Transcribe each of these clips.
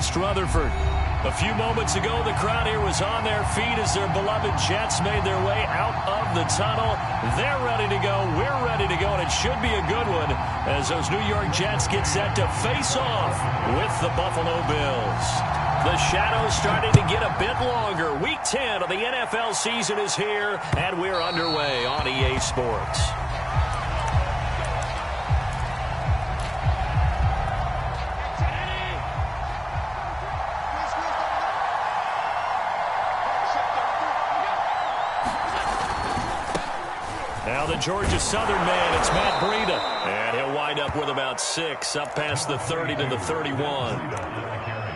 East Rutherford. A few moments ago, the crowd here was on their feet as their beloved Jets made their way out of the tunnel. They're ready to go. We're ready to go, and it should be a good one as those New York Jets get set to face off with the Buffalo Bills. The shadows starting to get a bit longer. Week 10 of the NFL season is here, and we're underway on EA Sports. Now the Georgia Southern man, it's Matt Breida. And he'll wind up with about 6, up past the 30 to the 31.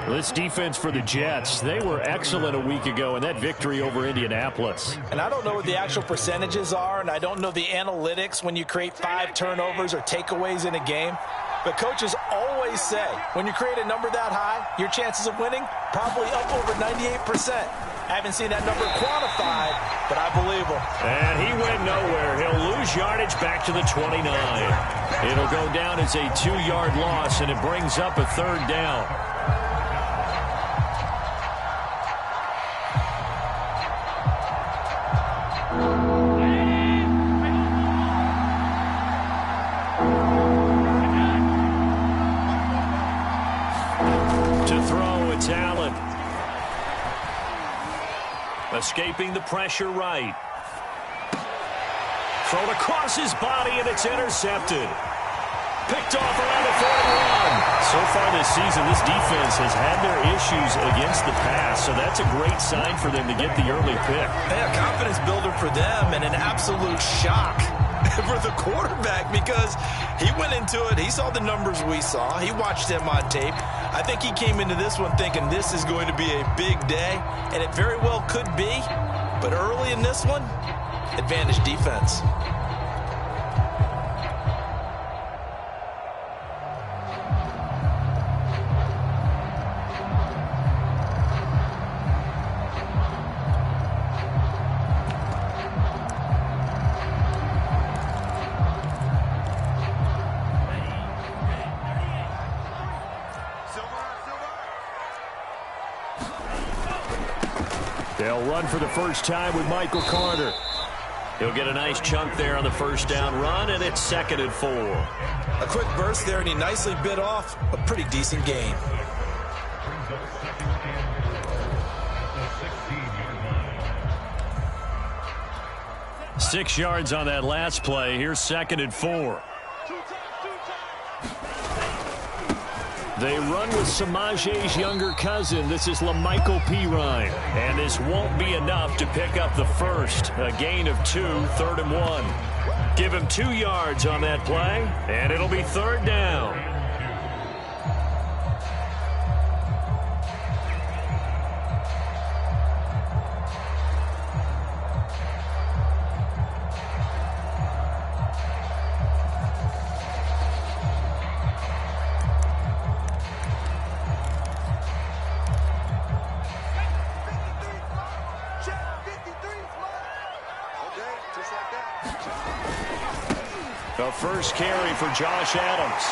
This defense for the Jets, they were excellent a week ago in that victory over Indianapolis. And I don't know what the actual percentages are, and I don't know the analytics when you create 5 turnovers or takeaways in a game. But coaches always say, when you create a number that high, your chances of winning probably up over 98%. I haven't seen that number quantified, but I believe him. And he went nowhere. He'll lose yardage back to the 29. It'll go down as a 2-yard loss, and it brings up a 3rd down. Escaping the pressure right. Thrown across his body, and it's intercepted. Picked off around the 41. So far this season, this defense has had their issues against the pass, so that's a great sign for them to get the early pick. Yeah, confidence builder for them, and an absolute shock for the quarterback because he went into it. He saw the numbers we saw. He watched them on tape. I think he came into this one thinking this is going to be a big day, and it very well could be. But early in this one, advantage defense. They'll run for the first time with Michael Carter. He'll get a nice chunk there on the first down run, and it's 2nd and 4. A quick burst there, and he nicely bit off a pretty decent gain. Six yards on that last play. Here's 2nd and 4. They run with Samaje's younger cousin. This is LaMichael Pirine. And this won't be enough to pick up the first. A gain of 2, 3rd and 1. Give him 2 yards on that play, and it'll be 3rd down. The first carry for Josh Adams.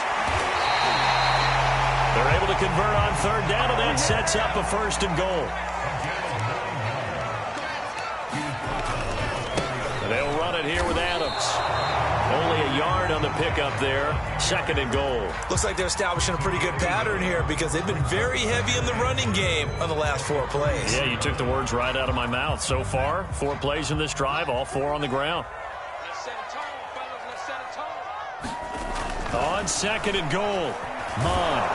They're able to convert on 3rd down, and that sets up a 1st and goal. They'll run it here with Adams. Only a yard on the pickup there. 2nd and goal. Looks like they're establishing a pretty good pattern here because they've been very heavy in the running game on the last 4 plays. Yeah, you took the words right out of my mouth. So far, 4 plays in this drive, all 4 on the ground. On 2nd and goal, Mon.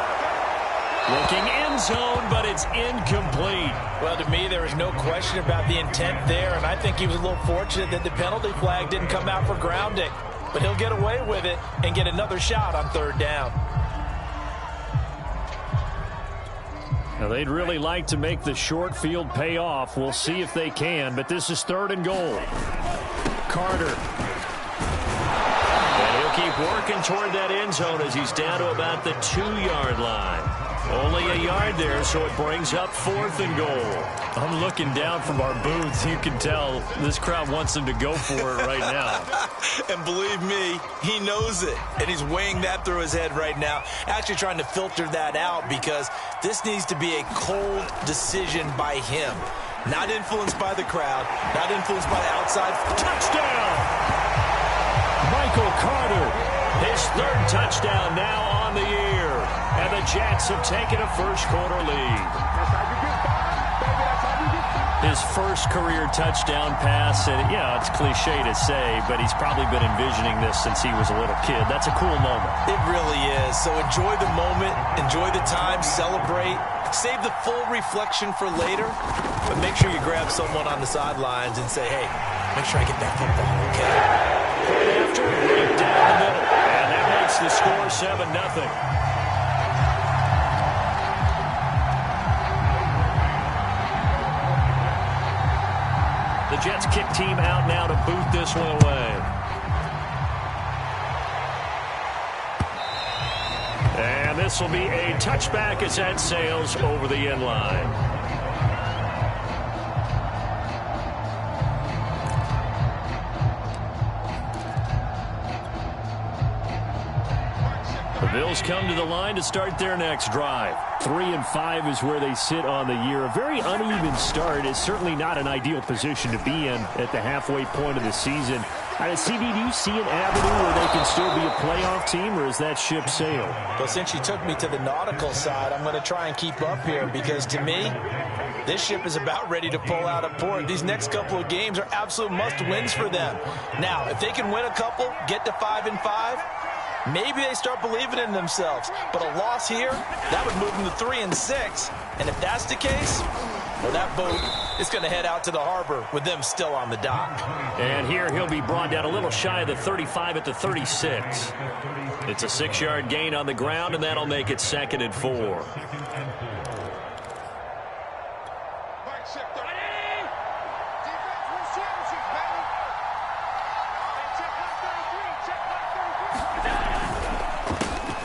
Looking end zone, but it's incomplete. Well, to me, there is no question about the intent there, and I think he was a little fortunate that the penalty flag didn't come out for grounding. But he'll get away with it and get another shot on 3rd down. Now, they'd really like to make the short field pay off. We'll see if they can, but this is 3rd and goal. Carter. And he'll keep working toward that end zone as he's down to about the 2-yard line. Only a yard there, so it brings up 4th and goal. I'm looking down from our booth. You can tell this crowd wants them to go for it right now. And believe me, he knows it. And he's weighing that through his head right now. Actually trying to filter that out because this needs to be a cold decision by him. Not influenced by the crowd. Not influenced by the outside. Touchdown! Michael Carter, his 3rd touchdown now on the year. And the Jets have taken a first-quarter lead. His first career touchdown pass, and yeah, it's cliche to say, but he's probably been envisioning this since he was a little kid. That's a cool moment. It really is. So enjoy the moment, enjoy the time, celebrate, save the full reflection for later, but make sure you grab someone on the sidelines and say, hey, make sure I get that football, okay? After, right down the middle, and that makes the score 7-0. The Jets kick team out now to boot this one away. And this will be a touchback as that sails over the end line. The Bills come to the line to start their next drive. 3-5 is where they sit on the year. A very uneven start is certainly not an ideal position to be in at the halfway point of the season. CB, do you see an avenue where they can still be a playoff team, or is that ship sailed? Well, since you took me to the nautical side, I'm going to try and keep up here because, to me, this ship is about ready to pull out of port. These next couple of games are absolute must-wins for them. Now, if they can win a couple, get to 5-5, maybe they start believing in themselves. But a loss here, that would move them to 3-6. And if that's the case, well, that boat is going to head out to the harbor with them still on the dock. And here he'll be brought down a little shy of the 35 at the 36. It's a 6-yard gain on the ground, and that'll make it 2nd and 4.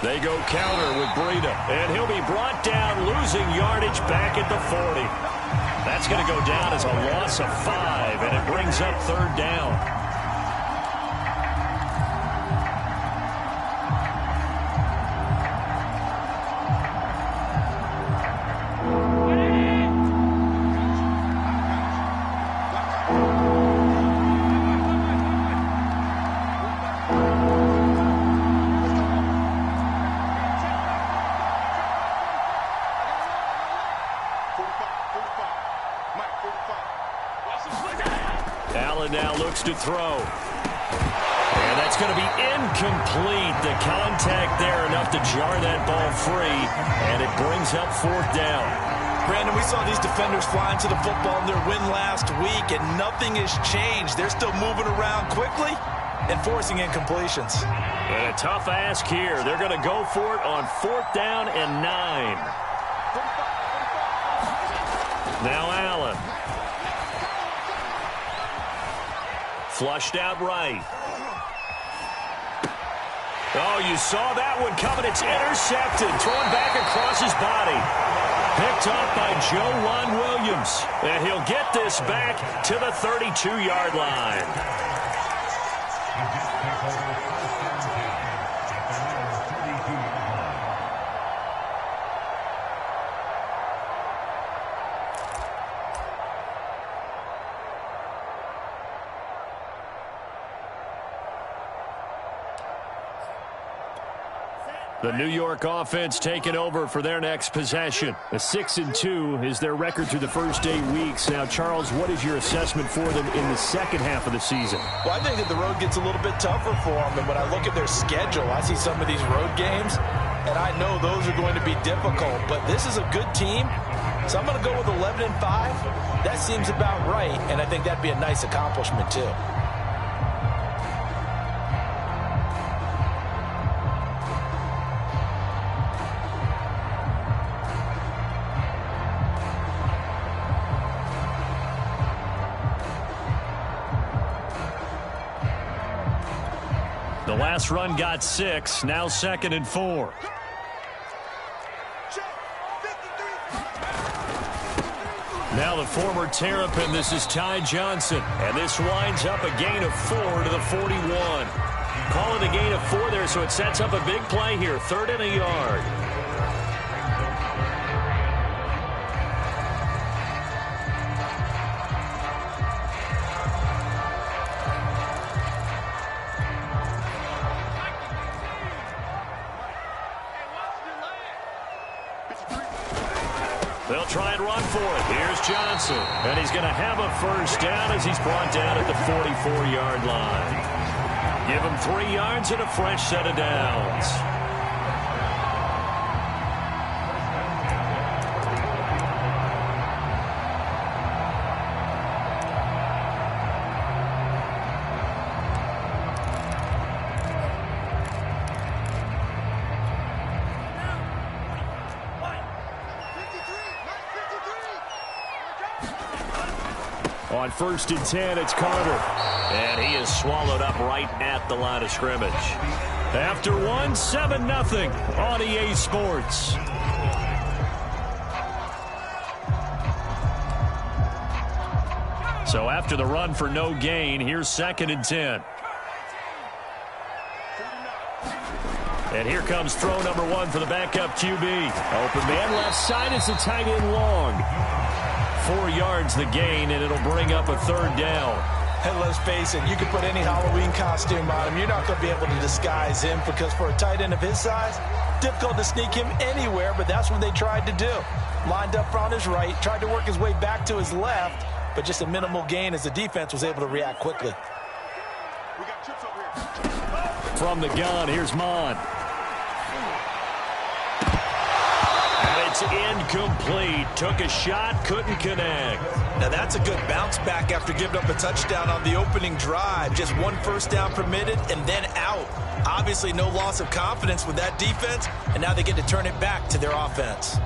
They go counter with Breida, and he'll be brought down, losing yardage back at the 40. That's going to go down as a loss of 5, and it brings up 3rd down. Now looks to throw. And that's going to be incomplete. The contact there enough to jar that ball free. And it brings up 4th down. Brandon, we saw these defenders flying to the football in their win last week, and nothing has changed. They're still moving around quickly and forcing incompletions. And a tough ask here. They're going to go for it on 4th down and 9. Now Allen. Flushed out right. Oh, you saw that one coming. It's intercepted. Thrown back across his body. Picked up by Joe Williams. And he'll get this back to the 32-yard line. The New York offense taking over for their next possession. A 6-2 is their record through the first 8 weeks. Now, Charles, what is your assessment for them in the second half of the season? Well, I think that the road gets a little bit tougher for them. And when I look at their schedule, I see some of these road games, and I know those are going to be difficult. But this is a good team, so I'm going to go with 11-5. That seems about right, and I think that'd be a nice accomplishment, too. The last run got 6, now 2nd and 4. Now the former Terrapin, this is Ty Johnson. And this winds up a gain of 4 to the 41. Call it a gain of 4 there, so it sets up a big play here. 3rd and a yard. They'll try and run for it. Here's Johnson. And he's going to have a first down as he's brought down at the 44-yard line. Give him 3 yards and a fresh set of downs. On 1st and 10, it's Carter. And he is swallowed up right at the line of scrimmage. After 1, 7-0 on EA Sports. So after the run for no gain, here's 2nd and 10. And here comes throw number 1 for the backup QB. Open man left side. It's a tight end long. 4 yards the gain, and it'll bring up a 3rd down. And let's face it, you can put any Halloween costume on him. You're not going to be able to disguise him because for a tight end of his size, difficult to sneak him anywhere, but that's what they tried to do. Lined up on his right, tried to work his way back to his left, but just a minimal gain as the defense was able to react quickly. From the gun, here's Mon. It's incomplete. Took a shot, couldn't connect. Now that's a good bounce back after giving up a touchdown on the opening drive. Just 1 first down permitted and then out. Obviously no loss of confidence with that defense, and now they get to turn it back to their offense.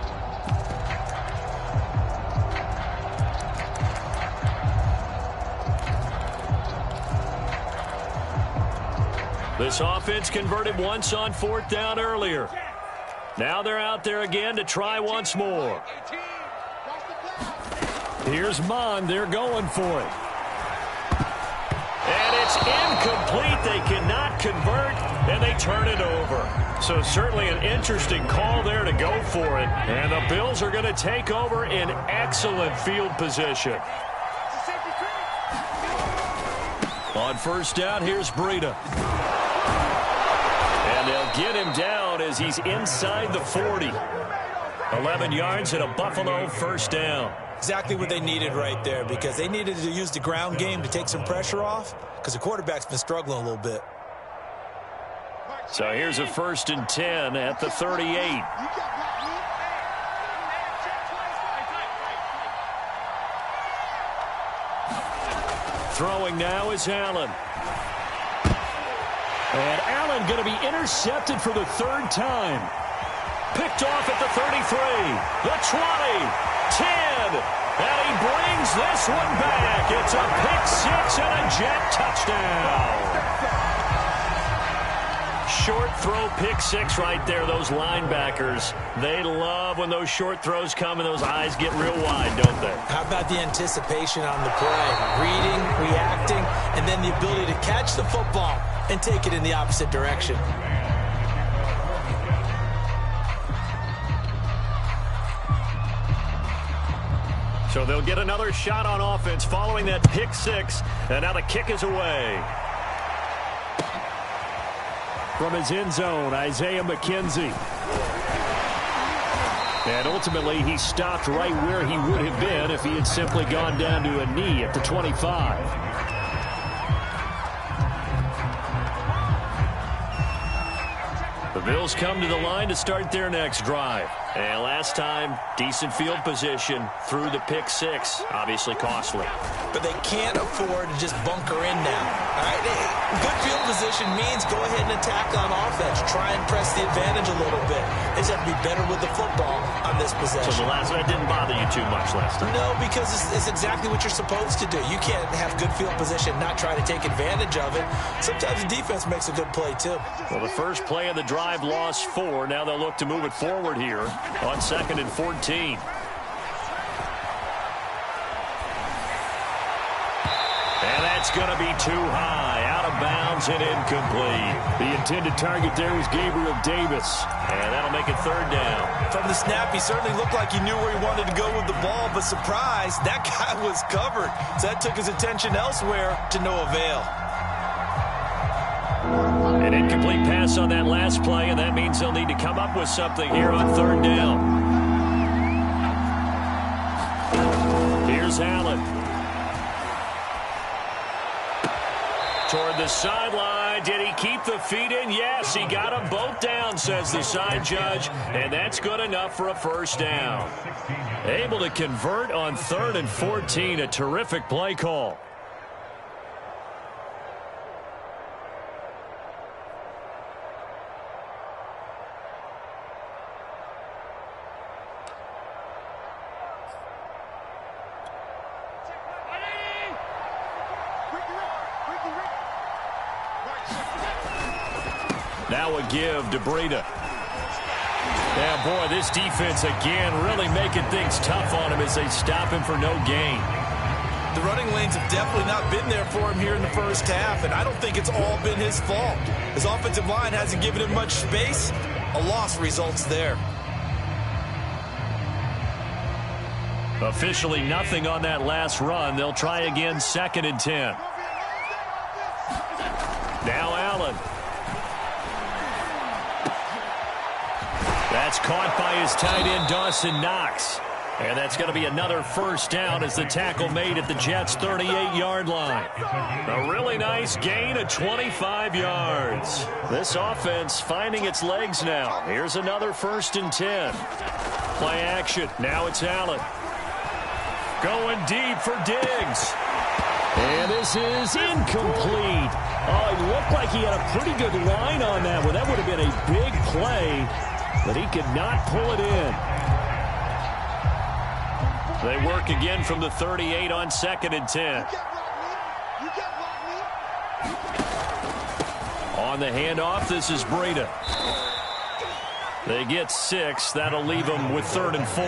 This offense converted once on 4th down earlier. Now they're out there again to try once more. Here's Mon. They're going for it. And it's incomplete. They cannot convert, and they turn it over. So certainly an interesting call there to go for it. And the Bills are going to take over in excellent field position. On 1st down, here's Breida. And they'll get him down as he's inside the 40. 11 yards and a Buffalo 1st down. Exactly what they needed right there because they needed to use the ground game to take some pressure off because the quarterback's been struggling a little bit. So here's a 1st and 10 at the 38. Throwing now is Allen. And Allen going to be intercepted for the 3rd time. Picked off at the 33, the 20, 10, and he brings this one back. It's a pick 6 and a jet touchdown. Short throw pick 6 right there. Those linebackers, they love when those short throws come and those eyes get real wide, don't they? How about the anticipation on the play? Reading, reacting, and then the ability to catch the football and take it in the opposite direction. So they'll get another shot on offense following that pick 6, and now the kick is away. From his end zone, Isaiah McKenzie. And ultimately, he stopped right where he would have been if he had simply gone down to a knee at the 25. The Bills come to the line to start their next drive. And last time, decent field position through the pick 6. Obviously costly. But they can't afford to just bunker in now. All right? Good field position means go ahead and attack on offense. Try and press the advantage a little bit. They just have to be better with the football on this possession. So the last one didn't bother you too much last time? No, because it's exactly what you're supposed to do. You can't have good field position, not try to take advantage of it. Sometimes the defense makes a good play, too. Well, the first play of the drive lost 4. Now they'll look to move it forward here on 2nd and 14. That's going to be too high, out of bounds and incomplete. The intended target there was Gabriel Davis, and that'll make it third down. From the snap, he certainly looked like he knew where he wanted to go with the ball, but surprise, that guy was covered. So that took his attention elsewhere to no avail. An incomplete pass on that last play, and that means they'll need to come up with something here on third down. Here's Allen. Toward the sideline. Did he keep the feet in? Yes, he got them both down, says the side judge, and that's good enough for a first down. Able to convert on 3rd and 14, a terrific play call. Now a give to Breida. Yeah, boy, this defense again really making things tough on him as they stop him for no gain. The running lanes have definitely not been there for him here in the first half, and I don't think it's all been his fault. His offensive line hasn't given him much space. A loss results there. Officially nothing on that last run. They'll try again, 2nd and 10. Now Allen. That's caught by his tight end, Dawson Knox. And that's going to be another first down as the tackle made at the Jets' 38-yard line. A really nice gain of 25 yards. This offense finding its legs now. Here's another 1st and 10. Play action. Now it's Allen. Going deep for Diggs. And this is incomplete. Oh, it looked like he had a pretty good line on that one. That would have been a big play, but he could not pull it in. They work again from the 38 on 2nd and 10. On the handoff, this is Breida. They get 6. That'll leave them with 3rd and 4.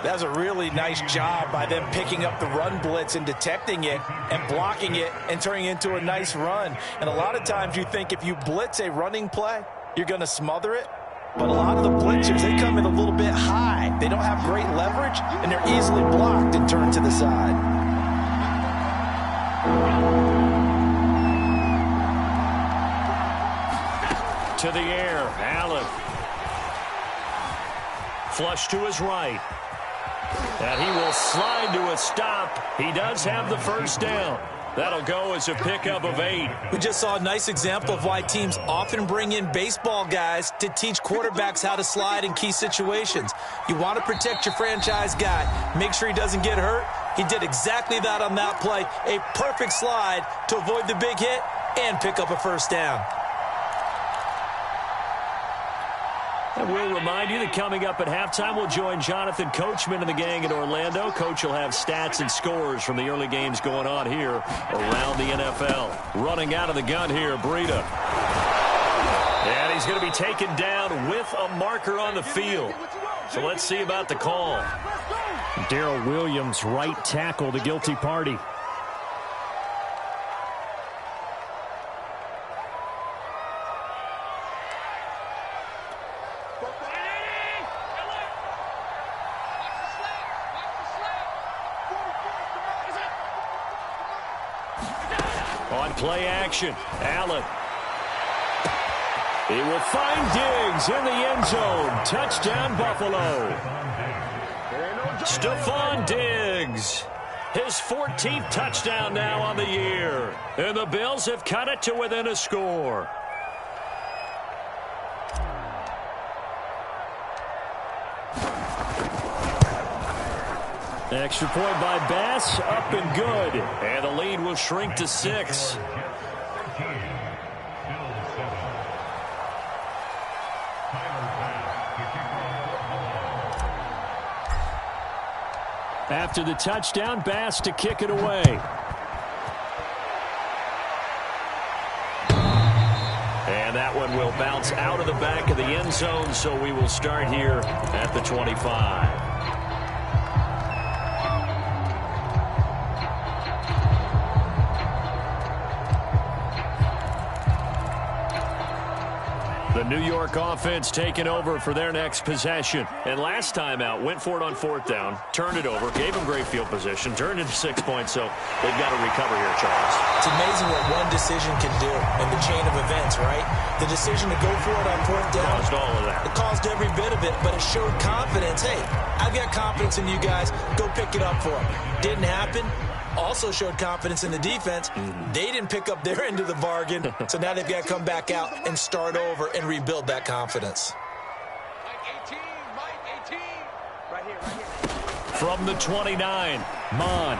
That was a really nice job by them picking up the run blitz and detecting it and blocking it and turning it into a nice run. And a lot of times you think if you blitz a running play, you're going to smother it. But a lot of the blitzers, they come in a little bit high. They don't have great leverage, and they're easily blocked and turned to the side. To the air, Allen. Flush to his right. And he will slide to a stop. He does have the first down. That'll go as a pickup of 8. We just saw a nice example of why teams often bring in baseball guys to teach quarterbacks how to slide in key situations. You want to protect your franchise guy. Make sure he doesn't get hurt. He did exactly that on that play. A perfect slide to avoid the big hit and pick up a first down. And we'll remind you that coming up at halftime, we'll join Jonathan Coachman and the gang in Orlando. Coach will have stats and scores from the early games going on here around the NFL. Running out of the gun here, Breida. And he's going to be taken down with a marker on the field. So let's see about the call. Darrell Williams, right tackle, the guilty party. On play action, Allen. He will find Diggs in the end zone. Touchdown, Buffalo. Stephon Diggs. His 14th touchdown now on the year. And the Bills have cut it to within a score. Extra point by Bass, up and good. And the lead will shrink to 6. After the touchdown, Bass to kick it away. And that one will bounce out of the back of the end zone, so we will start here at the 25. New York offense taking over for their next possession. And last time out, went for it on 4th down, turned it over, gave them great field position, turned into 6 points, so they've got to recover here, Charles. It's amazing what one decision can do in the chain of events, right? The decision to go for it on 4th down. Caused all of that. It caused every bit of it, but it showed confidence. Hey, I've got confidence in you guys. Go pick it up for them. Didn't happen. Also showed confidence in the defense. They didn't pick up their end of the bargain, so now they've got to come back out and start over and rebuild that confidence. From the 29, Mon.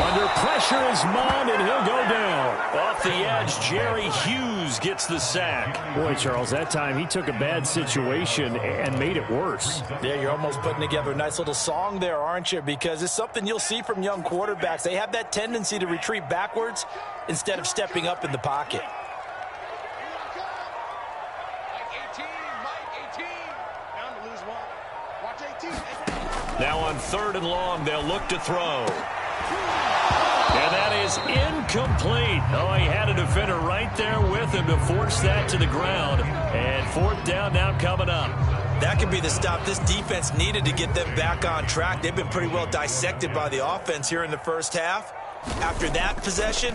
Under pressure is Mon, and he'll go down. Off the edge, Jerry Hughes gets the sack. Boy, Charles, that time he took a bad situation and made it worse. Yeah, you're almost putting together a nice little song there, aren't you? Because it's something you'll see from young quarterbacks. They have that tendency to retreat backwards instead of stepping up in the pocket. Now on 3rd and long, they'll look to throw. And that is incomplete. Oh, he had a defender right there with him to force that to the ground. And 4th down now coming up. That could be the stop this defense needed to get them back on track. They've been pretty well dissected by the offense here in the first half. After that possession,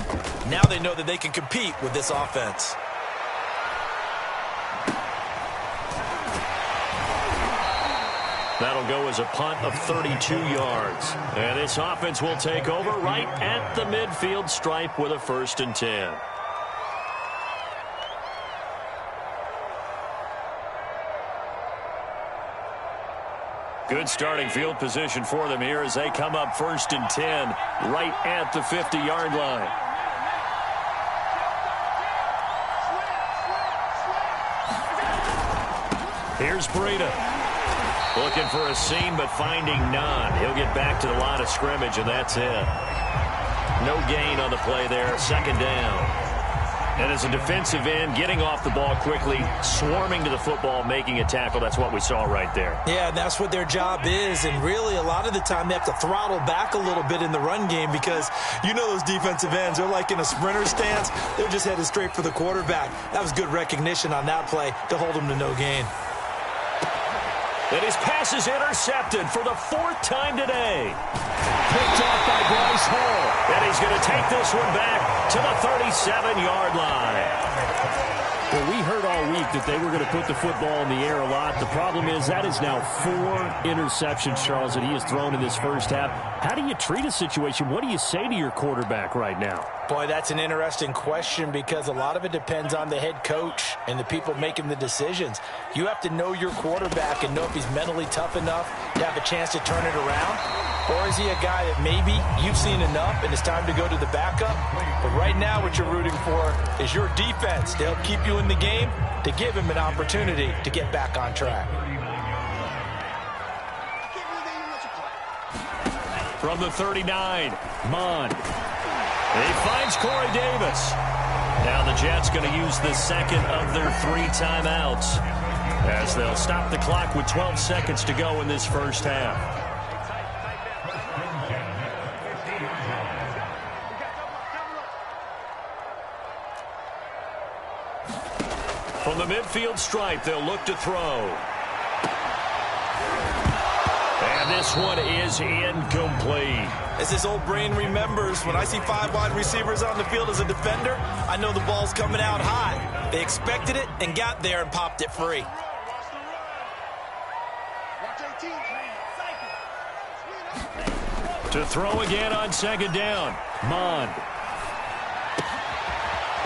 now they know that they can compete with this offense. That'll go as a punt of 32 yards. And this offense will take over right at the midfield stripe with a 1st and 10. Good starting field position for them here as they come up 1st and 10 right at the 50-yard line. Here's Breida. Looking for a seam, but finding none. He'll get back to the line of scrimmage, and that's it. No gain on the play there. 2nd down. And as a defensive end, getting off the ball quickly, swarming to the football, making a tackle, that's what we saw right there. Yeah, and that's what their job is. And really, a lot of the time, they have to throttle back a little bit in the run game because you know those defensive ends, they're like in a sprinter stance. They're just headed straight for the quarterback. That was good recognition on that play to hold them to no gain. And his pass is intercepted for the 4th time today. Picked off by Bryce Hall. And he's going to take this one back to the 37-yard line. Well, we heard all week that they were going to put the football in the air a lot. The problem is that is now 4 interceptions, Charles, that he has thrown in this first half. How do you treat a situation? What do you say to your quarterback right now? Boy, that's an interesting question because a lot of it depends on the head coach and the people making the decisions. You have to know your quarterback and know if he's mentally tough enough to have a chance to turn it around. Or is he a guy that maybe you've seen enough and it's time to go to the backup? But right now what you're rooting for is your defense to help keep you in the game, to give him an opportunity to get back on track. From the 39, Mon. He finds Corey Davis. Now the Jets going to use the 2nd of their 3 timeouts as they'll stop the clock with 12 seconds to go in this first half. From the midfield stripe, they'll look to throw. And this one is incomplete. As this old brain remembers, when I see 5 wide receivers on the field as a defender, I know the ball's coming out high. They expected it and got there and popped it free. To throw again on 2nd down, Mon.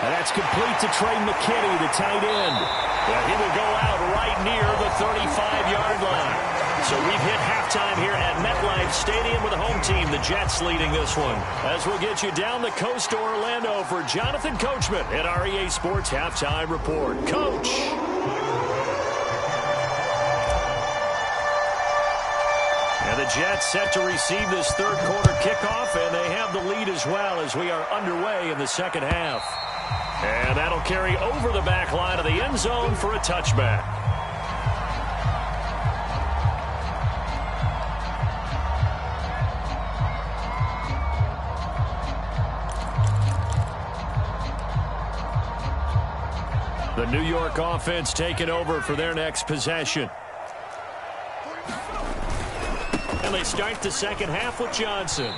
And that's complete to Trey McKinney, the tight end. Well, he will go out right near the 35-yard line. So we've hit halftime here at MetLife Stadium with the home team, the Jets, leading this one. As we'll get you down the coast to Orlando for Jonathan Coachman at REA Sports Halftime Report. Coach. And the Jets set to receive this 3rd quarter kickoff, and they have the lead as well as we are underway in the 2nd half. And that'll carry over the back line of the end zone for a touchback. The New York offense taking over for their next possession. And they start the second half with Johnson.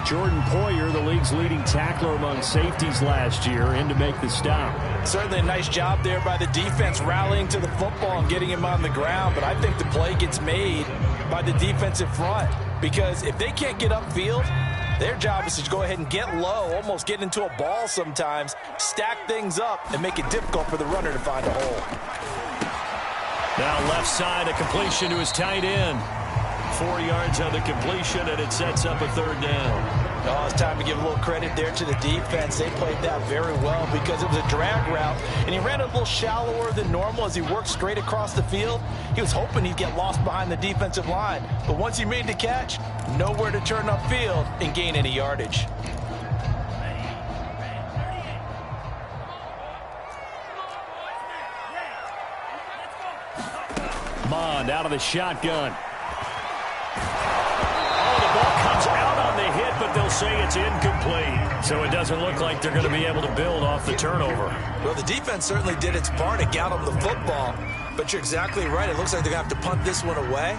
Jordan Poyer, the league's leading tackler among safeties last year, in to make the stop. Certainly a nice job there by the defense rallying to the football and getting him on the ground, but I think the play gets made by the defensive front because if they can't get upfield, their job is to go ahead and get low, almost get into a ball sometimes, stack things up, and make it difficult for the runner to find a hole. Now left side, a completion to his tight end. 4 yards on the completion, and it sets up a third down. Oh, it's time to give a little credit there to the defense. They played that very well because it was a drag route, and he ran a little shallower than normal as he worked straight across the field. He was hoping he'd get lost behind the defensive line, but once he made the catch, nowhere to turn upfield and gain any yardage. Mond out of the shotgun. But they'll say it's incomplete. So it doesn't look like they're going to be able to build off the turnover. Well, the defense certainly did its part to get them the football. But you're exactly right. It looks like they're going to have to punt this one away.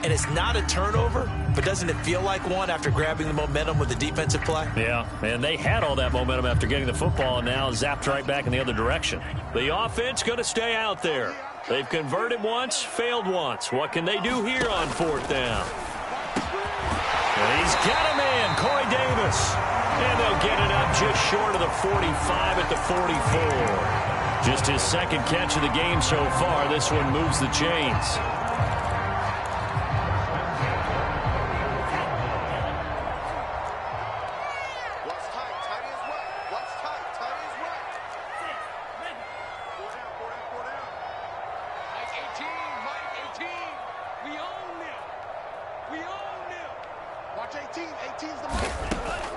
And it's not a turnover, but doesn't it feel like one after grabbing the momentum with the defensive play? Yeah, and they had all that momentum after getting the football and now zapped right back in the other direction. The offense going to stay out there. They've converted once, failed once. What can they do here on fourth down? And he's got him in, Corey Davis. And they'll get it up just short of the 45 at the 44. Just his second catch of the game so far. This one moves the chains.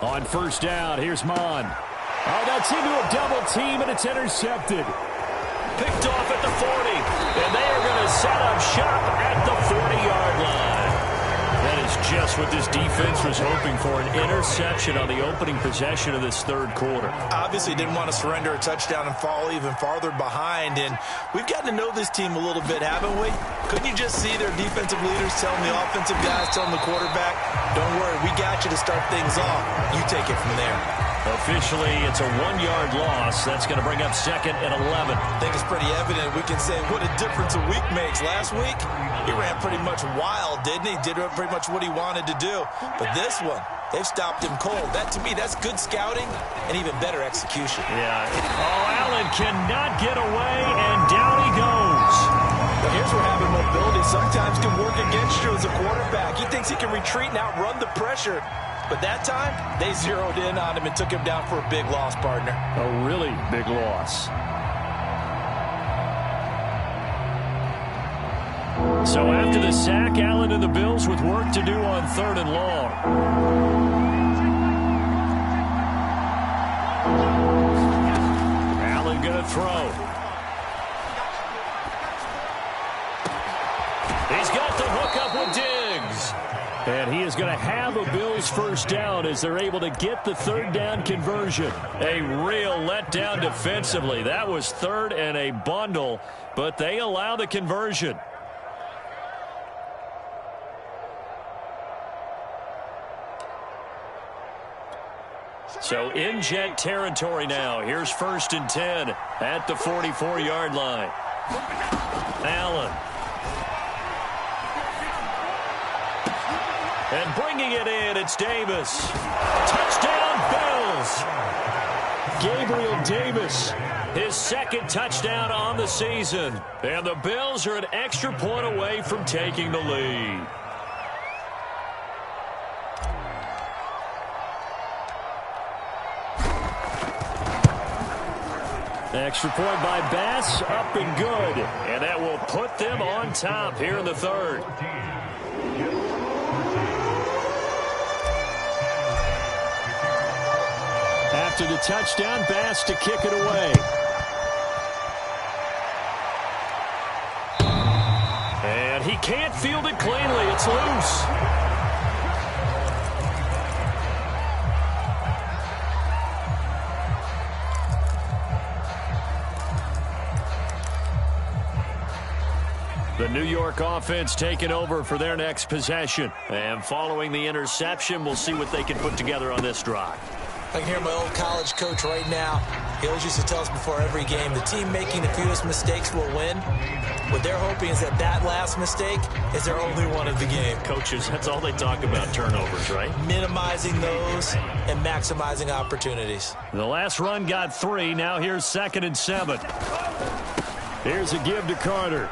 On first down, here's Mond. Oh, that's into a double team, and it's intercepted. Picked off at the 40, and they are going to set up shop at the 40-yard line. That is just what this defense was hoping for, an interception on the opening possession of this third quarter. Obviously didn't want to surrender a touchdown and fall even farther behind, and we've gotten to know this team a little bit, haven't we? Couldn't you just see their defensive leaders telling the offensive guys, telling the quarterback, don't worry, we got you to start things off. You take it from there. Officially, it's a 1-yard loss. That's going to bring up second and 11. I think it's pretty evident. We can say what a difference a week makes. Last week, he ran pretty much wild, didn't he? Did pretty much what he wanted to do. But this one, they've stopped him cold. That, to me, that's good scouting and even better execution. Yeah. Oh, Allen cannot get away, and down he goes. But here's where having mobility sometimes can work against you as a quarterback. He thinks he can retreat and outrun the pressure. But that time, they zeroed in on him and took him down for a big loss, partner. A really big loss. So after the sack, Allen and the Bills with work to do on third and long. Allen going to throw. He's got the hook up with Diggs. And he is going to have a Bills first down as they're able to get the third down conversion. A real letdown defensively. That was third and a bundle, but they allow the conversion. So in Jet territory now. Here's first and 10 at the 44-yard line. Allen. And bringing it in, it's Davis. Touchdown, Bills. Gabriel Davis, his second touchdown on the season. And the Bills are an extra point away from taking the lead. Extra point by Bass, up and good. And that will put them on top here in the third. After the touchdown, Bass to kick it away. And he can't field it cleanly. It's loose. New York offense taking over for their next possession. And following the interception, we'll see what they can put together on this drive. I can hear my old college coach right now. He always used to tell us before every game, the team making the fewest mistakes will win. What they're hoping is that last mistake is their only one of the game. Coaches, that's all they talk about, turnovers, right? Minimizing those and maximizing opportunities. The last run got 3. Now here's 2nd and 7. Here's a give to Carter.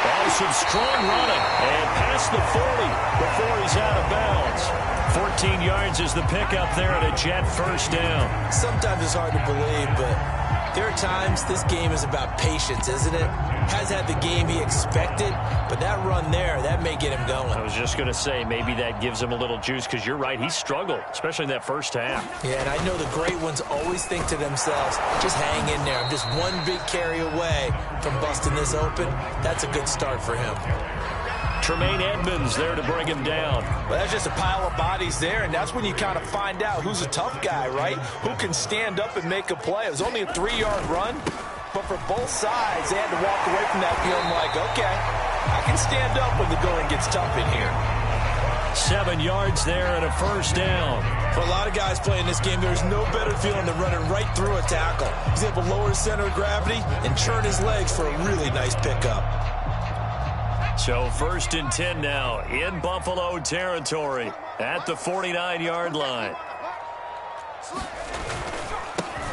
Oh, some strong running. And past the 40 before he's out of bounds. 14 yards is the pickup there at a Jet first down. Sometimes it's hard to believe, but there are times this game is about patience, isn't it? Has had the game he expected, but that run there, that may get him going. I was just going to say, maybe that gives him a little juice, because you're right, he struggled, especially in that first half. Yeah, and I know the great ones always think to themselves, just hang in there. I'm just one big carry away from busting this open. That's a good start for him. Tremaine Edmonds there to bring him down. Well, that's just a pile of bodies there, and that's when you kind of find out who's a tough guy, right? Who can stand up and make a play. It was only a 3-yard run, but for both sides, they had to walk away from that feeling like, okay, I can stand up when the going gets tough in here. 7 yards there and a first down. For a lot of guys playing this game, there's no better feeling than running right through a tackle. He's able to lower his center of gravity and churn his legs for a really nice pickup. So 1st and 10 now in Buffalo territory at the 49-yard line.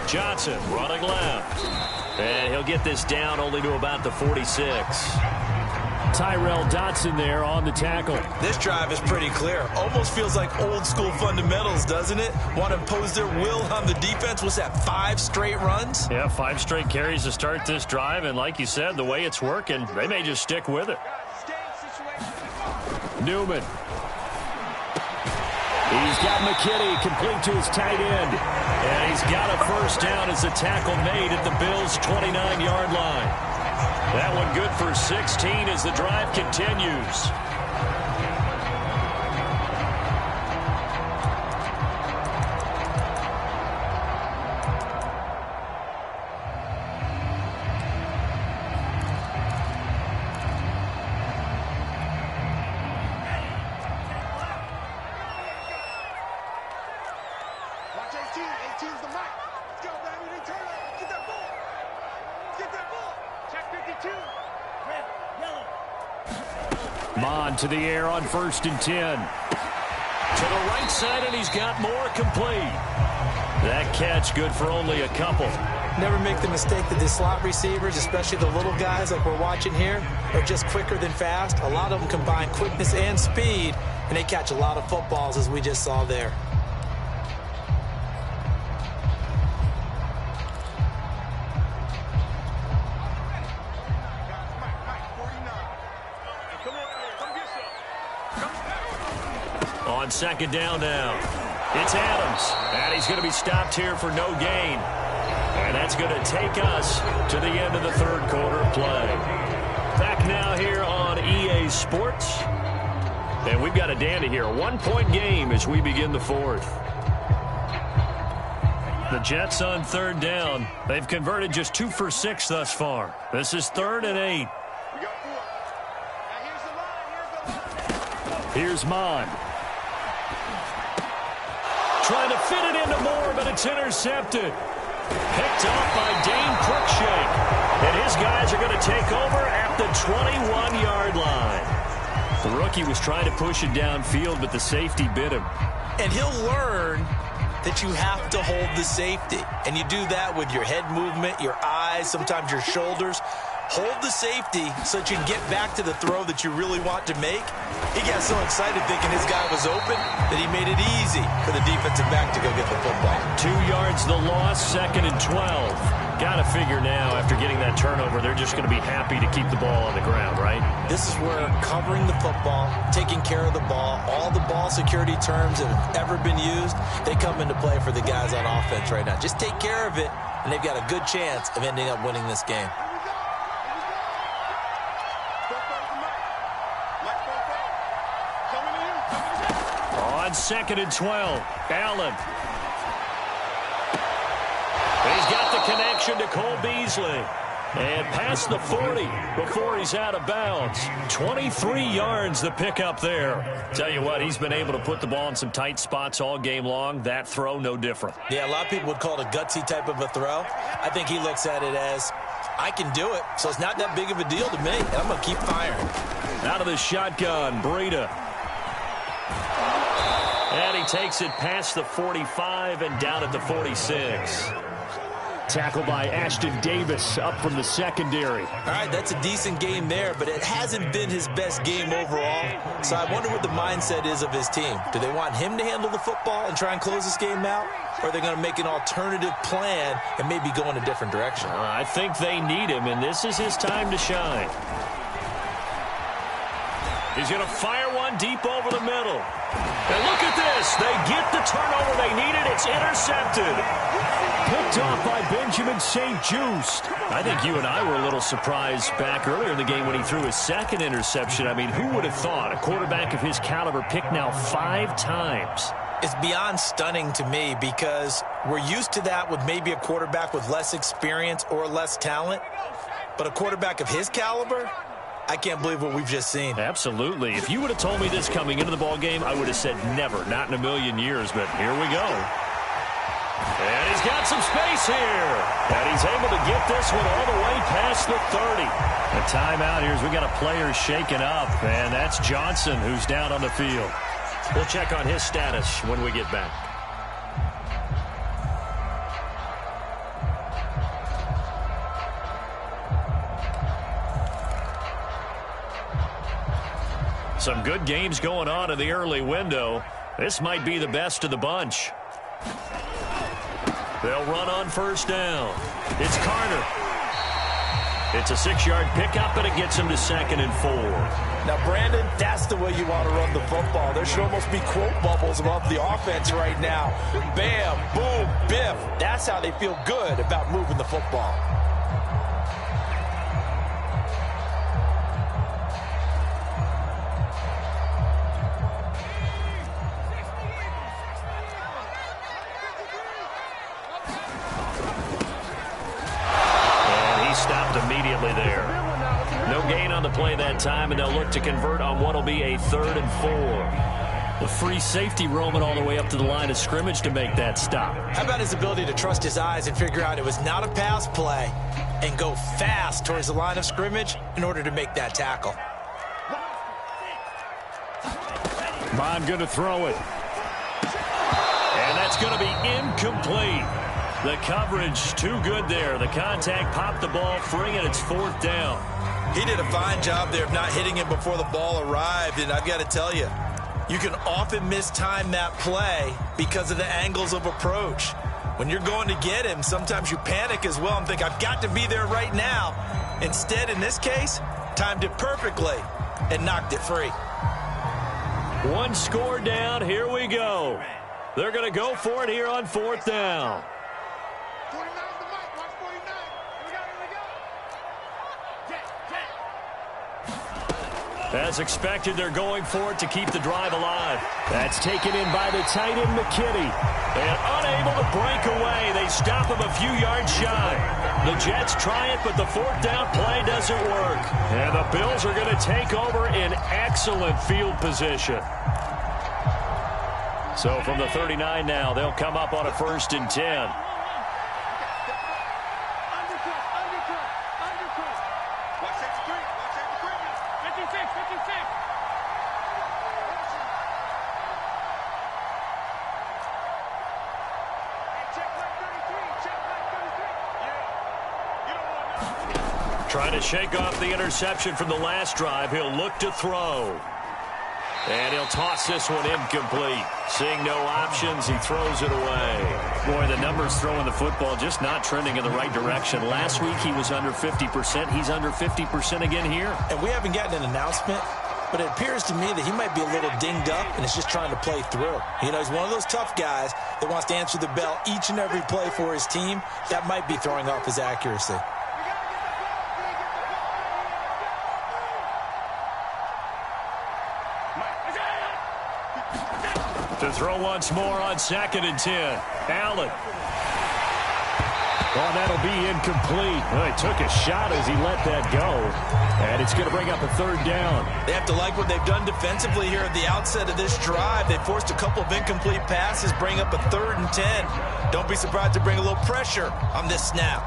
Johnson running left. And he'll get this down only to about the 46. Tyrell Dotson there on the tackle. This drive is pretty clear. Almost feels like old school fundamentals, doesn't it? Want to impose their will on the defense. Was that 5 straight runs? Yeah, 5 straight carries to start this drive. And like you said, the way it's working, they may just stick with it. Newman. He's got McKinney complete to his tight end. And he's got a first down as the tackle made at the Bills' 29-yard line. That one good for 16 as the drive continues. Mon to the air on 1st and 10. To the right side, and he's got more complete. That catch good for only a couple. Never make the mistake that the slot receivers, especially the little guys like we're watching here, are just quicker than fast. A lot of them combine quickness and speed, and they catch a lot of footballs, as we just saw there. On 2nd down now, it's Adams, and he's going to be stopped here for no gain. And that's going to take us to the end of the 3rd quarter of play. Back now here on EA Sports. And we've got a dandy here, a 1-point game as we begin the 4th. The Jets on 3rd down. They've converted just 2 for 6 thus far. This is 3rd and 8. Here's Mon. Trying to fit it into Moore, but it's intercepted. Picked off by Dane Cruikshank. And his guys are going to take over at the 21-yard line. The rookie was trying to push it downfield, but the safety bit him. And he'll learn that you have to hold the safety. And you do that with your head movement, your eyes, sometimes your shoulders. Hold the safety so that you can get back to the throw that you really want to make. He got so excited thinking his guy was open that he made it easy for the defensive back to go get the football. 2 yards the loss, 2nd and 12. Got to figure now, after getting that turnover, they're just going to be happy to keep the ball on the ground, right? This is where covering the football, taking care of the ball, all the ball security terms that have ever been used, they come into play for the guys on offense right now. Just take care of it, and they've got a good chance of ending up winning this game. On 2nd and 12, Allen. He's got the connection to Cole Beasley. And past the 40 before he's out of bounds. 23 yards the pickup there. Tell you what, he's been able to put the ball in some tight spots all game long. That throw, no different. Yeah, a lot of people would call it a gutsy type of a throw. I think he looks at it as, I can do it, so it's not that big of a deal to me, and I'm going to keep firing. Out of the shotgun, Breida. And he takes it past the 45 and down at the 46. Tackle by Ashton Davis up from the secondary. All right, that's a decent game there, but it hasn't been his best game overall. So I wonder what the mindset is of his team. Do they want him to handle the football and try and close this game out? Or are they going to make an alternative plan and maybe go in a different direction? I think they need him, and this is his time to shine. He's going to fire one deep over the middle. And look at this. They get the turnover they needed. It's intercepted. Picked off by Benjamin St. Just. I think you and I were a little surprised back earlier in the game when he threw his second interception. I mean, who would have thought a quarterback of his caliber picked now 5 times? It's beyond stunning to me because we're used to that with maybe a quarterback with less experience or less talent. But a quarterback of his caliber, I can't believe what we've just seen. Absolutely. If you would have told me this coming into the ball game, I would have said never, not in a million years. But here we go. And he's got some space here. And he's able to get this one all the way past the 30. The timeout here is we got a player shaken up, and that's Johnson who's down on the field. We'll check on his status when we get back. Some good games going on in the early window. This might be the best of the bunch. They'll run on first down. It's Carter. It's a 6-yard pickup, and it gets him to 2nd and 4. Now, Brandon, that's the way you want to run the football. There should almost be quote bubbles above the offense right now. Bam, boom, biff. That's how they feel good about moving the football. Immediately there. No gain on the play that time, and they'll look to convert on what will be a 3rd and 4. The free safety roaming all the way up to the line of scrimmage to make that stop. How about his ability to trust his eyes and figure out it was not a pass play and go fast towards the line of scrimmage in order to make that tackle? Bond going to throw it. And that's going to be incomplete. The coverage too good there. The contact popped the ball free, and it's 4th down. He did a fine job there of not hitting him before the ball arrived, and I've got to tell you, you can often mistime that play because of the angles of approach. When you're going to get him, sometimes you panic as well and think, I've got to be there right now. Instead, in this case, timed it perfectly and knocked it free. 1 score down. Here we go. They're going to go for it here on 4th down. As expected, they're going for it to keep the drive alive. That's taken in by the tight end, McKinney. And unable to break away. They stop him a few yards shy. The Jets try it, but the 4th down play doesn't work. And the Bills are going to take over in excellent field position. So from the 39 now, they'll come up on a 1st and 10. Trying to shake off the interception from the last drive. He'll look to throw. And he'll toss this one incomplete. Seeing no options, he throws it away. Boy, the numbers throwing the football just not trending in the right direction. Last week he was under 50%. He's under 50% again here. And we haven't gotten an announcement, but it appears to me that he might be a little dinged up and is just trying to play through. You know, he's one of those tough guys that wants to answer the bell each and every play for his team. That might be throwing off his accuracy. To throw once more on 2nd and 10. Allen. Oh, that'll be incomplete. Well, he took a shot as he let that go. And it's going to bring up a third down. They have to like what they've done defensively here at the outset of this drive. They forced a couple of incomplete passes, bring up a 3rd and 10. Don't be surprised to bring a little pressure on this snap.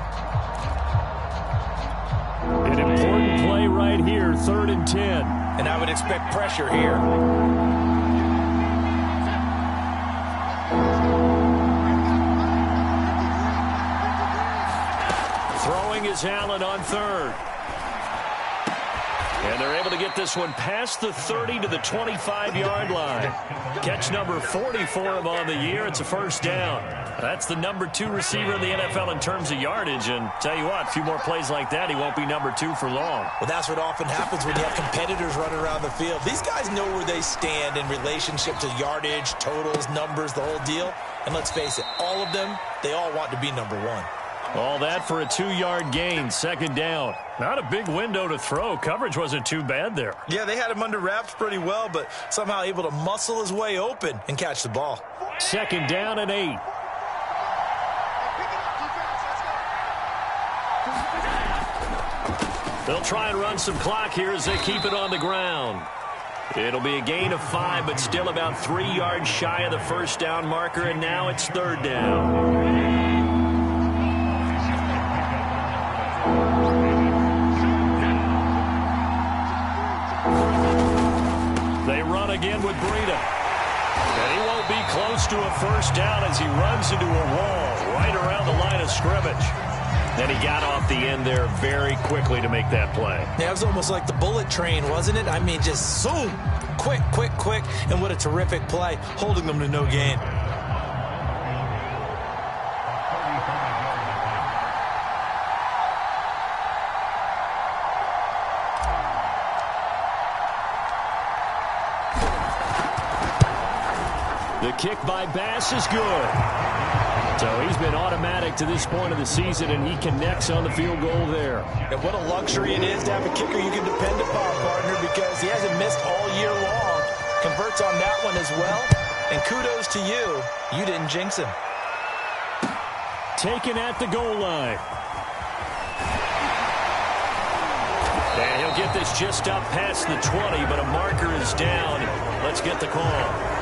An important play right here, 3rd and 10. And I would expect pressure here. Throwing is Allen on 3rd. And they're able to get this one past the 30 to the 25-yard line. Catch number 40 for him on the year. It's a first down. That's the number 2 receiver in the NFL in terms of yardage. And tell you what, a few more plays like that, he won't be number 2 for long. Well, that's what often happens when you have competitors running around the field. These guys know where they stand in relationship to yardage, totals, numbers, the whole deal. And let's face it, all of them, they all want to be number 1. All that for a 2-yard gain, 2nd down. Not a big window to throw. Coverage wasn't too bad there. Yeah, they had him under wraps pretty well, but somehow able to muscle his way open and catch the ball. 2nd down and 8. They'll try and run some clock here as they keep it on the ground. It'll be a gain of 5, but still about 3 yards shy of the first down marker, and now it's 3rd down. They run again with Breida. And he won't be close to a first down as he runs into a wall right around the line of scrimmage. Then he got off the end there very quickly to make that play. Yeah, it was almost like the bullet train, wasn't it? I mean, just zoom. Quick, quick, quick. And what a terrific play, holding them to no gain. The kick by Bass is good. So he's been automatic to this point of the season, and he connects on the field goal there. And what a luxury it is to have a kicker you can depend upon, partner, because he hasn't missed all year long. Converts on that one as well. And kudos to you. You didn't jinx him. Taken at the goal line. And he'll get this just up past the 20, but a marker is down. Let's get the call.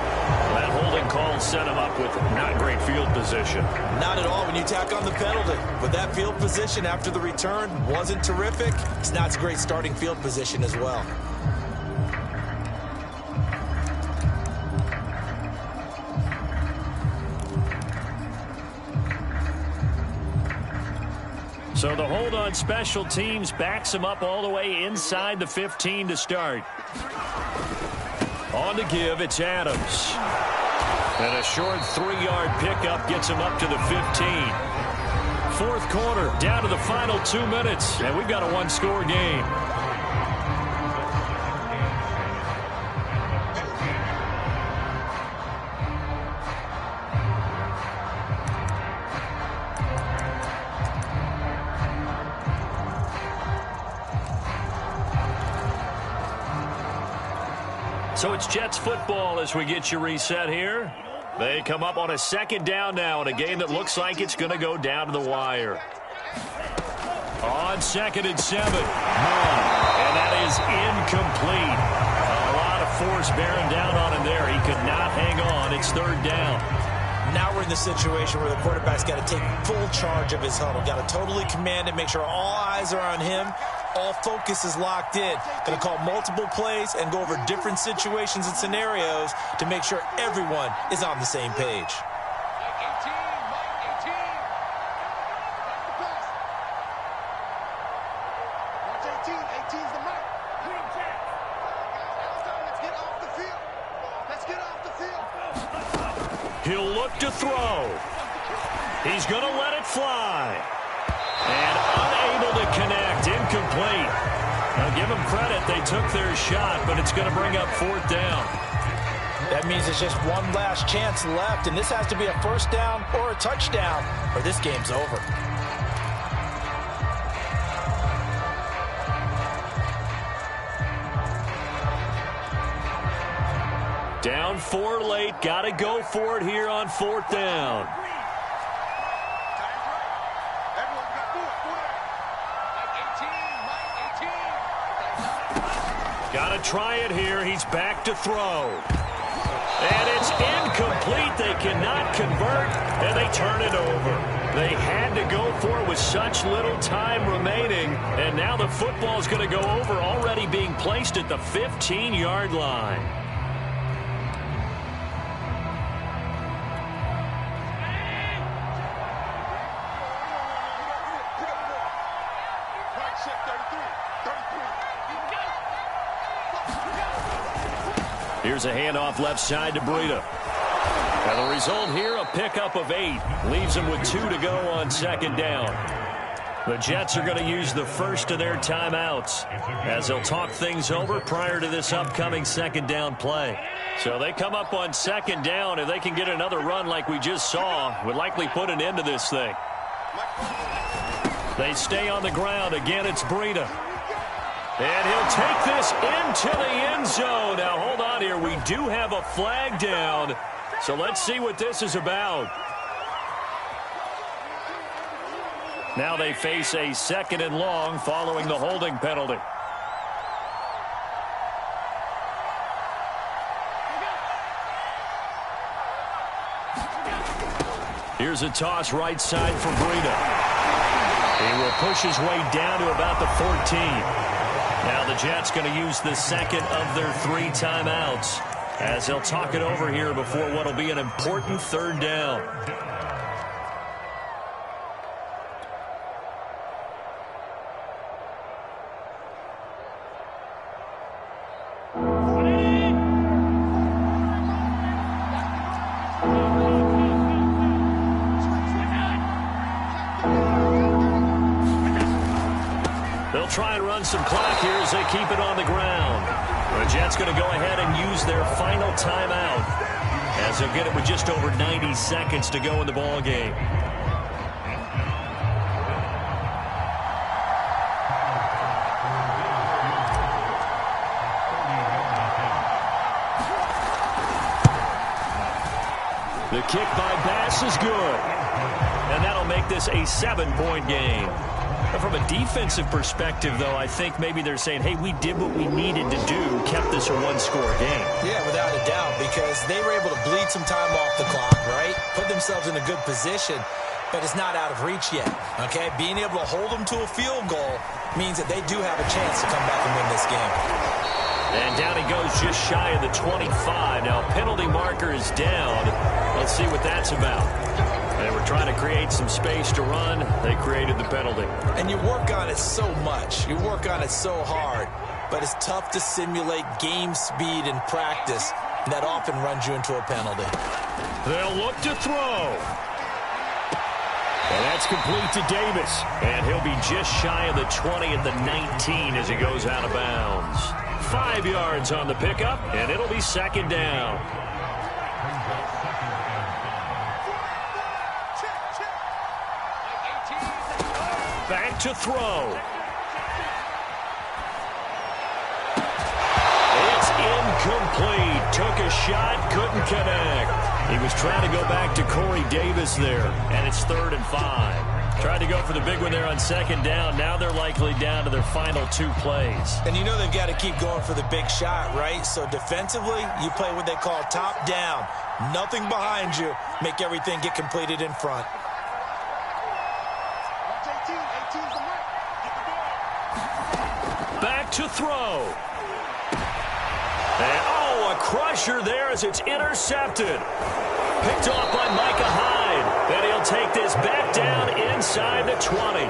That holding call set him up with not great field position. Not at all when you tack on the penalty. But that field position after the return wasn't terrific. It's not a great starting field position as well. So the hold on special teams backs him up all the way inside the 15 to start. On to give, it's Adams. And a short 3-yard pickup gets him up to the 15. 4th quarter, down to the final 2 minutes, and we've got a 1-score game. So it's Jets football as we get you reset here. They come up on a 2nd down now in a game that looks like it's going to go down to the wire. On 2nd and 7. And that is incomplete. A lot of force bearing down on him there. He could not hang on. It's 3rd down. Now we're in the situation where the quarterback's got to take full charge of his huddle. Got to totally command it, make sure all eyes are on him. All focus is locked in. Going to call multiple plays and go over different situations and scenarios to make sure everyone is on the same page. He'll look to throw. He's going to let it fly. And unable to connect. Incomplete. Now give them credit. They took their shot, but it's going to bring up 4th down. That means it's just one last chance left, and this has to be a first down or a touchdown, or this game's over. Down 4 late. Got to go for it here on 4th down. try it here. He's back to throw. And it's incomplete. They cannot convert, and they turn it over. They had to go for it with such little time remaining, and now the football is going to go over, already being placed at the 15-yard line. Here's a handoff left side to Breida. And the result here, a pickup of 8. Leaves them with 2 to go on second down. The Jets are going to use the first of their timeouts as they'll talk things over prior to this upcoming second down play. So they come up on second down. If they can get another run like we just saw, would likely put an end to this thing. They stay on the ground. Again, it's Breida. And he'll take this into the end zone. Now, hold on here. We do have a flag down. So let's see what this is about. Now they face a 2nd and long following the holding penalty. Here's a toss right side for Breida. He will push his way down to about the 14. Now the Jets going to use the second of their 3 timeouts as they'll talk it over here before what will be an important third down. Try and run some clock here as they keep it on the ground. The Jets going to go ahead and use their final timeout as they'll get it with just over 90 seconds to go in the ball game. The kick by Bass is good, and that'll make this a 7-point game. From a defensive perspective, though, I think maybe they're saying, hey, we did what we needed to do, kept this a 1-score game. Yeah, without a doubt, because they were able to bleed some time off the clock, right? Put themselves in a good position, but it's not out of reach yet, okay? Being able to hold them to a field goal means that they do have a chance to come back and win this game. And down he goes just shy of the 25. Now, penalty marker is down. Let's see what that's about. They were trying to create some space to run. They created the penalty. And you work on it so much. You work on it so hard. But it's tough to simulate game speed in practice. And that often runs you into a penalty. They'll look to throw. And that's complete to Davis. And he'll be just shy of the 20 at the 19 as he goes out of bounds. 5 yards on the pickup, and it'll be second down. Back to throw. It's incomplete. Took a shot, couldn't connect. He was trying to go back to Corey Davis there, and it's 3rd and 5. Tried to go for the big one there on second down. Now they're likely down to their final 2 plays. And you know they've got to keep going for the big shot, right? So defensively, you play what they call top down. Nothing behind you. Make everything get completed in front. Back to throw. And, oh, a crusher there as it's intercepted. Picked off by Micah Hyde. And he'll take this back down inside the 20.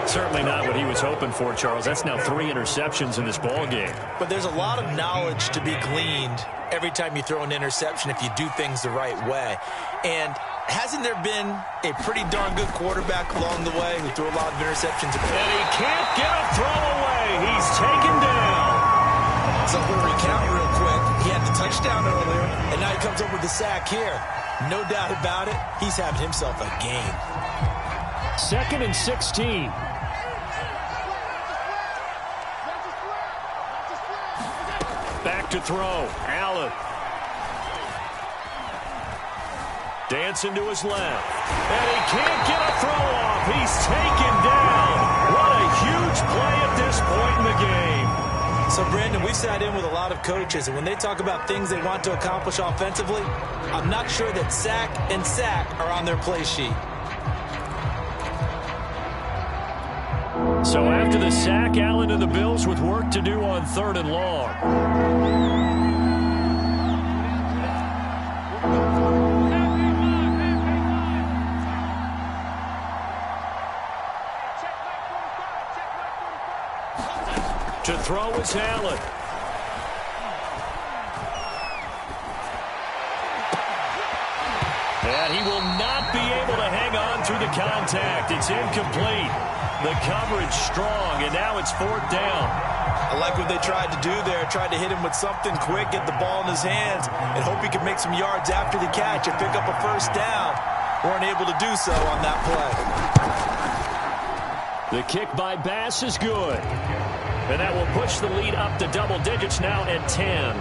Certainly not what he was hoping for, Charles. That's now 3 interceptions in this ball game. But there's a lot of knowledge to be gleaned every time you throw an interception if you do things the right way. And hasn't there been a pretty darn good quarterback along the way who threw a lot of interceptions? And he can't get a throw away. He's taken down. So we'll recount real quick. He had the touchdown earlier, and now he comes up with the sack here. No doubt about it, he's having himself a game. 2nd and 16. Back to throw. Allen. Dancing to his left. And he can't get a throw off. He's taken down. What a huge play at this point in the game. So, Brandon, we sat in with a lot of coaches, and when they talk about things they want to accomplish offensively, I'm not sure that sack and sack are on their play sheet. So after the sack, Allen and the Bills with work to do on 3rd and long. To throw is Allen. And he will not be able to hang on through the contact. It's incomplete. The coverage strong, and now it's 4th down. I like what they tried to do there. Tried to hit him with something quick, get the ball in his hands, and hope he could make some yards after the catch and pick up a 1st down. Weren't able to do so on that play. The kick by Bass is good. And that will push the lead up to double digits now at 10.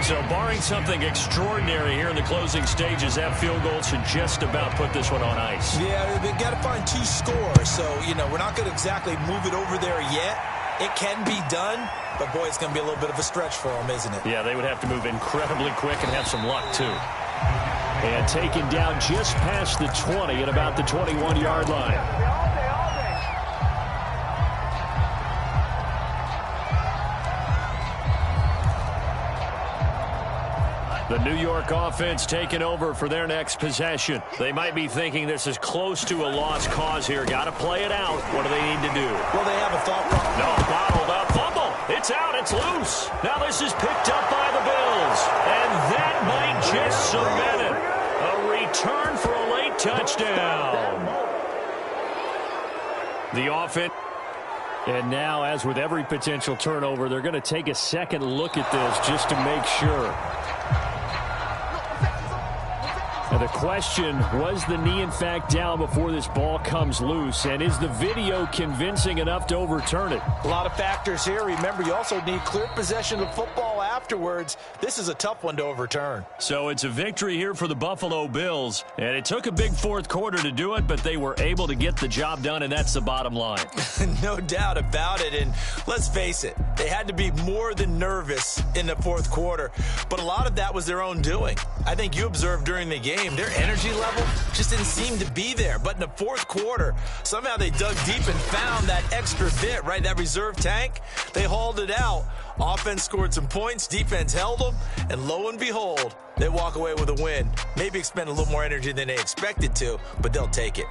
So barring something extraordinary here in the closing stages, that field goal should just about put this one on ice. Yeah, they've got to find 2 scores. So, we're not going to exactly move it over there yet. It can be done, but, boy, it's going to be a little bit of a stretch for them, isn't it? Yeah, they would have to move incredibly quick and have some luck, too. And taken down just past the 20 at about the 21-yard line. The New York offense taking over for their next possession. They might be thinking this is close to a lost cause here. Got to play it out. What do they need to do? Well, they have a thought process. No, bottled up. Fumble. It's out. It's loose. Now this is picked up by the Bills. And that might just cement it. A return for a late touchdown. The offense. And now, as with every potential turnover, they're going to take a second look at this just to make sure. And the question, was the knee in fact down before this ball comes loose? And is the video convincing enough to overturn it? A lot of factors here. Remember, you also need clear possession of football afterwards. This is a tough one to overturn. So it's a victory here for the Buffalo Bills. And it took a big 4th quarter to do it, but they were able to get the job done, and that's the bottom line. No doubt about it. And let's face it, they had to be more than nervous in the 4th quarter. But a lot of that was their own doing. I think you observed during the game, their energy level just didn't seem to be there. But in the 4th quarter, somehow they dug deep and found that extra bit, right? That reserve tank. They hauled it out. Offense scored some points. Defense held them. And lo and behold, they walk away with a win. Maybe expend a little more energy than they expected to, but they'll take it.